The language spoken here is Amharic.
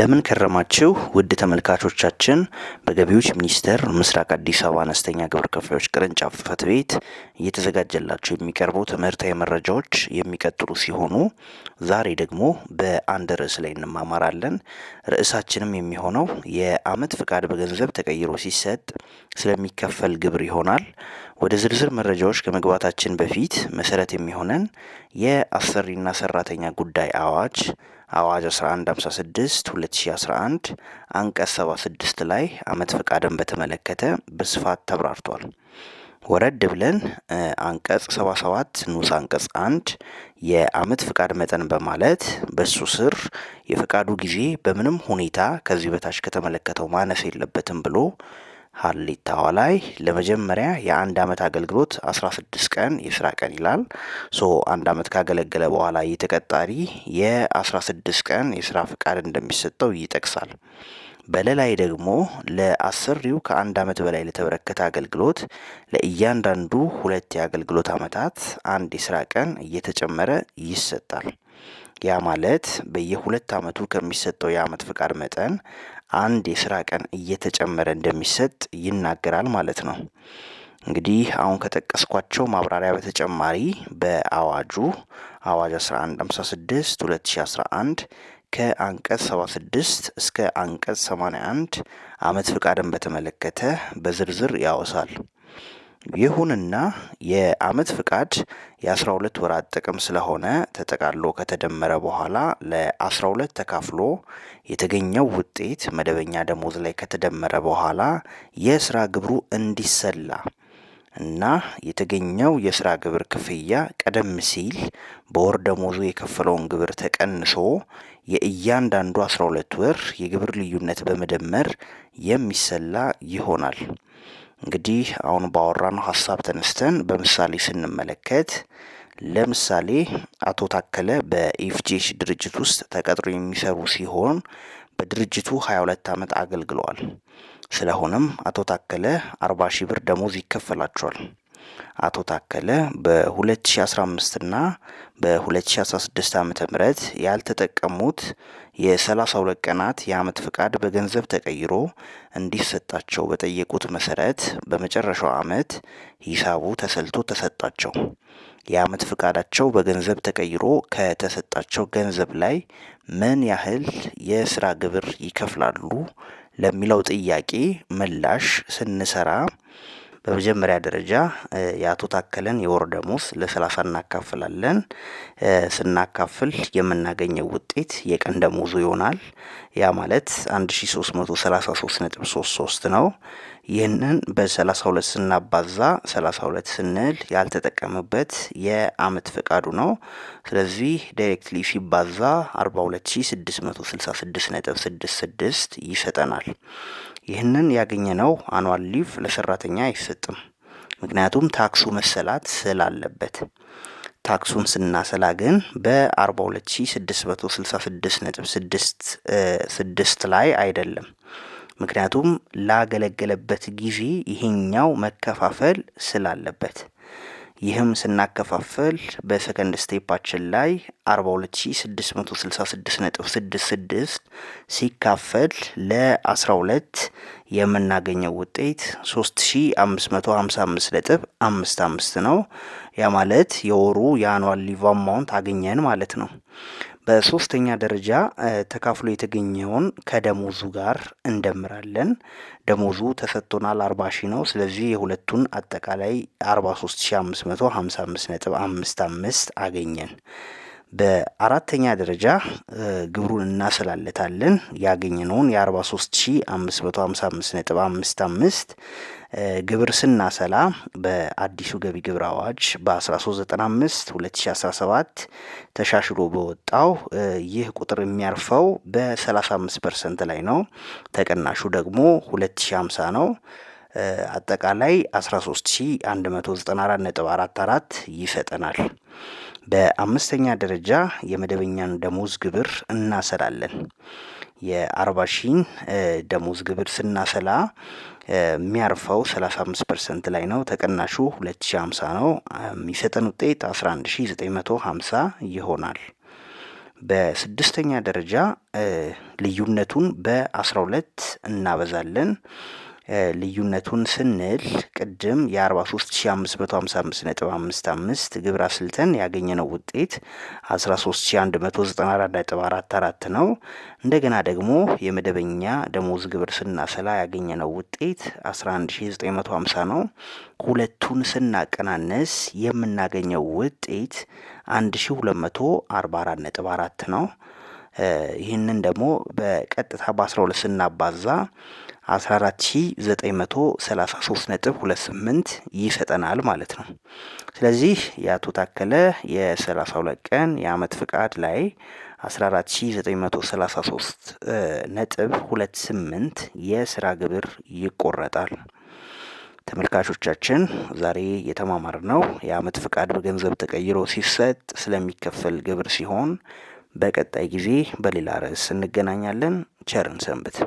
እንደምን ከረማችሁ ውድ ተመልካቾቻችን። በገቢዎች ሚኒስቴር ምስራቅ አዲስ አበባ አነስተኛ ግብር ከፋዮች ቅርንጫፍ ጽሕፈት ቤት እየተዘጋጀላቸው የሚቀርቡ ትምህርታዊ መረጃዎች የሚቀጥሉ ሲሆኑ ዛሬ ደግሞ በአንድ ርዕስ ላይ እንማማራለን። ርዕሳችንም የሚሆነው የዓመት ፍቃድ በገንዘብ ተቀይሮ ሲሰጥ ስለሚከፈል ግብር ይሆናል። ወደ ዝርዝር መረጃዎች ከመግባታችን በፊት መሰረት የሚሆነን የአሰሪና ሰራተኛ ጉዳይ አዋጅ 1156 2011 አንቀጽ 76 ላይ ዓመት ፍቃድን በተመለከተ በስፋት ተብራርቷል። ወረድ ብለን አንቀጽ 77 ንዑስ አንቀጽ 1 የዓመት ፍቃድ መጠን በማለት በሱ ስር የፍቃዱ ጊዜ በምንም ሁኔታ ከዚህ በታች ከተመለከተው ማነስ የለበትም ብሎ ሀሌታዋ ላይ ለመጀመሪያ የአንድ ዓመት አገልግሎት 16 ቀን የስራ ቀን ይላል። አንድ ዓመት ካገለገለ በኋላ የተቀጣሪ የ16 ቀን የስራ ፍቃድ እንደሚሰጠው ይጠቅሳል። በሌላይ ደግሞ ለአሰሪው ከአንድ ዓመት በላይ ለተበረከተ አገልግሎት ለእያንዳንዱ 2 የአገልግሎት ዓመታት አንድ የስራ ቀን እየተጨመረ ይሰጣል። ያ ማለት በየ2 ዓመቱ ከሚሰጠው የዓመት ፍቃድ መጠን አንድ የስራ ቀን እየተጨመረ እንደሚሰጥ ይናገራል ማለት ነው። እንግዲህ አሁን ከጠቀስኳቸው ማብራሪያ በተጨማሪ በአዋጁ አዋጅ 1156 2011 ከአንቀጽ 76 እስከ አንቀጽ 81 ዓመት ፍቃድን በተመለከተ በዝርዝር ያወሳል። ይሁንና የዓመት ፍቃድ የ12 ወራት ጥቅም ስለሆነ ተጠቃሎ ከተደመረ በኋላ ለ12 ተካፍሎ የተገኘው ውጤት መደበኛ ደሞዝ ላይ ከተደመረ በኋላ የስራ ግብሩ እንዲሰላ እና የተገኘው የስራ ግብር ክፍያ ቀደም ሲል በወር ደሞዙ የከፈለውን ግብር ተቀንሶ የእያንዳንዱ 12 ወር የግብር ልዩነት በመደመር የሚሰላ ይሆናል። እንግዲህ አሁን ባወራነው ሀሳብ ተነስተን በምሳሌ ስንመለከት ለምሳሌ አቶ ታከለ በኢፍጄሽ ድርጅት ውስጥ ተቀጥሮ የሚሰሩ ሲሆን በድርጅቱ 22 ዓመት አገልግለዋል። ስለሆነም አቶ ታከለ 40 ሺህ ብር ደሞዝ ይከፈላቸዋል። አቶ ታከለ በ2015 እና በ2016 ዓ.ም ያልተጠቀሙት የ32 ቀናት የዓመት ፍቃድ በገንዘብ ተቀይሮ እንዲሰጣቸው በጠየቁት መሰረት በመጨረሻው ዓመት ሂሳቡ ተሰልቶ ተሰጣቸው። የዓመት ፍቃዳቸው በገንዘብ ተቀይሮ ከተሰጣቸው ገንዘብ ላይ ምን ያህል የስራ ግብር ይከፍላሉ ለሚለው ጥያቄ ምላሽ ስንሰራ በመጀመሪያ ደረጃ የአቶ ታከለን የወር ደሞዝ ለ30 እናካፍላለን። ስናካፍል የምናገኘው ውጤት የቀን ደሞዙ ይሆናል። ያ ማለት 1333.33 ነው። ይህንን በ32 ስናባዛ 32 ስንል ያልተጠቀመበት የዓመት ፍቃዱ ነው። ስለዚህ ዳይሬክትሊ ሲባዛ 42666.66 ይሰጠናል። ይህንን ያገኘነው አኑዋል ሊቭ ለሰራተኛ አይሰጥም። ምክንያቱም ታክሱ መሰላት ስላለበት። ታክሱን ስናሰላ ግን በ42666.66 ላይ አይደለም። ምክንያቱም ላገለገለበት ጊዜ ይሄኛው መከፋፈል ስላለበት። ይህም ስናከፋፈል በሰከንድ ስቴፓችን ላይ 42666.66 ሲካፈል ለ12 የምናገኘው ውጤት 3555.55 ነው። ያ ማለት የወሩ የአኑዋል ሊቭ አማውንት አገኘን ማለት ነው። በሶስተኛ ደረጃ ተካፍሎ የተገኘውን ከደሞዙ ጋር እንደምራለን። ደሞዙ ተሰጥቶናል 40 ሺህ ነው። ስለዚህ የሁለቱን አጠቃላይ 43555.55 አገኘን። በአራተኛ ደረጃ ግብሩን እናሰላለታለን። ያገኘነውን የ43555.55 ግብር ስናሰላ በአዲሱ ገቢ ግብር አዋጅ በ1395 2017 ተሻሽሎ በወጣው ይህ ቁጥር የሚያርፈው በ35% ላይ ነው። ተቀናሹ ደግሞ 2050 ነው። አጠቃላይ 13194.44 ይሰጠናል። በአምስተኛ ደረጃ የመደበኛን ደሞዝ ግብር እናሰላለን። የ40 ሺህን ደሞዝ ግብር ስናሰላ የሚያርፈው 35% ላይ ነው። ተቀናሹ 2050 ነው። የሚሰጠን ውጤት 11950 ይሆናል። በስድስተኛ ደረጃ ልዩነቱን በ12 እናበዛለን። ልዩነቱን ስንል ቅድም የ43555.55 ግብር አስልተን ያገኘነው ውጤት 13194.44 ነው። እንደገና ደግሞ የመደበኛ ደሞዝ ግብር ስናሰላ ያገኘነው ውጤት 11950 ነው። ሁለቱን ስናቀናነስ የምናገኘው ውጤት 1244.4 ነው። ይህንን ደግሞ በቀጥታ በ12 ስናባዛ 14933.28 ይሰጠናል ማለት ነው። ስለዚህ የአቶ ታከለ የ32 ቀን የአመት ፍቃድ ላይ 14933.28 የስራ ግብር ይቆረጣል። ተመልካቾቻችን ዛሬ የተማማርነው የአመት ፍቃድ በገንዘብ ተቀይሮ ሲሰጥ ስለሚከፈል ግብር ሲሆን በቀጣይ ጊዜ በሌላ ርዕስ እንገናኛለን። ቸርን ሰንብት።